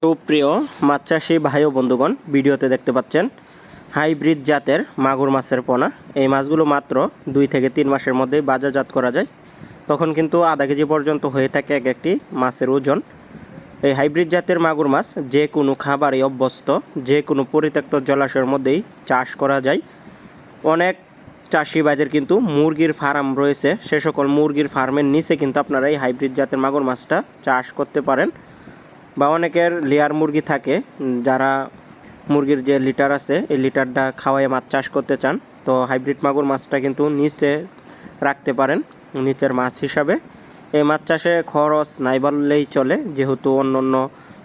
তো প্রিয় মাছ চাষি ভাই ও বন্ধুগণ, ভিডিওতে দেখতে পাচ্ছেন হাইব্রিড জাতের মাগুর মাছের পোনা। এই মাছগুলো মাত্র 2 থেকে 3 মাসের মধ্যেই বাজারজাত করা যায়। তখন কিন্তু আধা কেজি পর্যন্ত হয়ে থাকে এক একটি মাছের ওজন। এই হাইব্রিড জাতের মাগুর মাছ যে কোনো খাবারে অভ্যস্ত, যে কোনো পরিত্যক্ত জলাশয়ের মধ্যেই চাষ করা যায়। অনেক চাষি ভাইদের কিন্তু মুরগির ফার্ম রয়েছে, সে সকল মুরগির ফার্মের নিচে কিন্তু আপনারা এই হাইব্রিড জাতের মাগুর মাছটা চাষ করতে পারেন। বা অনেকের লেয়ার মুরগি থাকে, যারা মুরগির যে লিটার আছে এই লিটারটা খাওয়াই মাছ চাষ করতে চান, তো হাইব্রিড মাগুর মাছটা কিন্তু নিচে রাখতে পারেন নিচের মাছ হিসাবে। এই মাছ চাষে খরচ নাই বললেই চলে, যেহেতু অন্য অন্য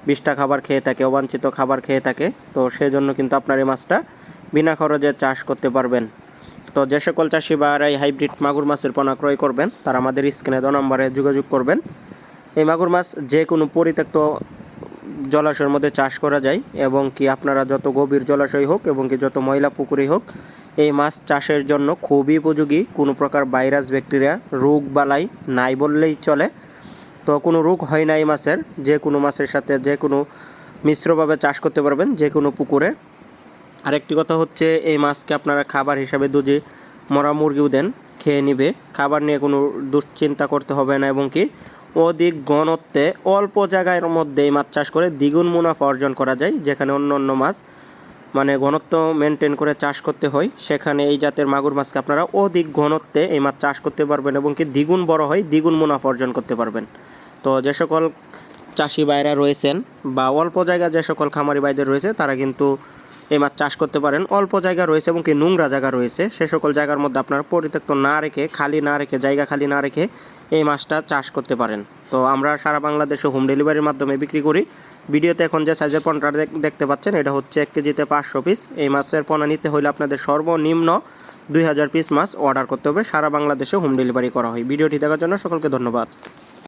বিষটা খাবার খেয়ে থাকে, অবাঞ্ছিত খাবার খেয়ে থাকে, তো সেজন্য কিন্তু আপনার এই মাছটা বিনা খরচে চাষ করতে পারবেন। তো যে সকল চাষি বা এই হাইব্রিড মাগুর মাছের পোনা ক্রয় করবেন তারা আমাদের স্ক্রিনে দেওয়া নম্বরে যোগাযোগ করবেন। এই মাগুর মাছ যে কোনো পরিত্যক্ত জলাশয়ের মধ্যে চাষ করা যায়, এবং কি আপনারা যত গভীর জলাশয় হোক এবং কি যত ময়লা পুকুরে হোক, এই মাছ চাষের জন্য খুবই উপযোগী। কোনো প্রকার ভাইরাস ব্যাকটেরিয়া রোগ বালাই নাই বললেই চলে। তো কোনো রোগ হয় না এই মাছের, যে কোনো মাছের সাথে যে কোনো মিশ্রভাবে চাষ করতে পারবেন যে কোনো পুকুরে। আরেকটি কথা হচ্ছে, এই মাছকে আপনারা খাবার হিসাবে যদি মরা মুরগিও দেন খেয়ে নিবে, খাবার নিয়ে কোনো দুশ্চিন্তা করতে হবে না। এবং কি অধিক ঘনত্বে অল্প জায়গার মধ্যে এই মাছ চাষ করে দ্বিগুণ মুনাফা অর্জন করা যায়। যেখানে অন্য অন্য মাছ মানে ঘনত্ব মেনটেন করে চাষ করতে হয়, সেখানে এই জাতের মাগুর মাছকে আপনারা অধিক ঘনত্বে এই মাছ চাষ করতে পারবেন এবং কি দ্বিগুণ বড় হয়, দ্বিগুণ মুনাফা অর্জন করতে পারবেন। তো যে সকল চাষি ভাইরা রয়েছেন বা অল্প জায়গা যে সকল খামারি ভাইদের রয়েছে, তারা কিন্তু এই মাছ চাষ করতে পারেন। অল্প জায়গা রয়েছে এবং কি নোংরা জায়গা রয়েছে, সে সকল জায়গার মধ্যে আপনারা পরিত্যক্ত না রেখে, খালি না রেখে, জায়গা খালি না রেখে এই মাছটা চাষ করতে পারেন। তো আমরা সারা বাংলাদেশে হোম ডেলিভারির মাধ্যমে বিক্রি করি। ভিডিওতে এখন যে সাইজের পোনাটা দেখতে পাচ্ছেন, এটা হচ্ছে 1 কেজিতে 500 পিস। এই মাছের পোনা নিতে হলে আপনাদের সর্বনিম্ন 2000 পিস মাছ অর্ডার করতে হবে। সারা বাংলাদেশে হোম ডেলিভারি করা হয়। ভিডিওটি দেখার জন্য সকলকে ধন্যবাদ।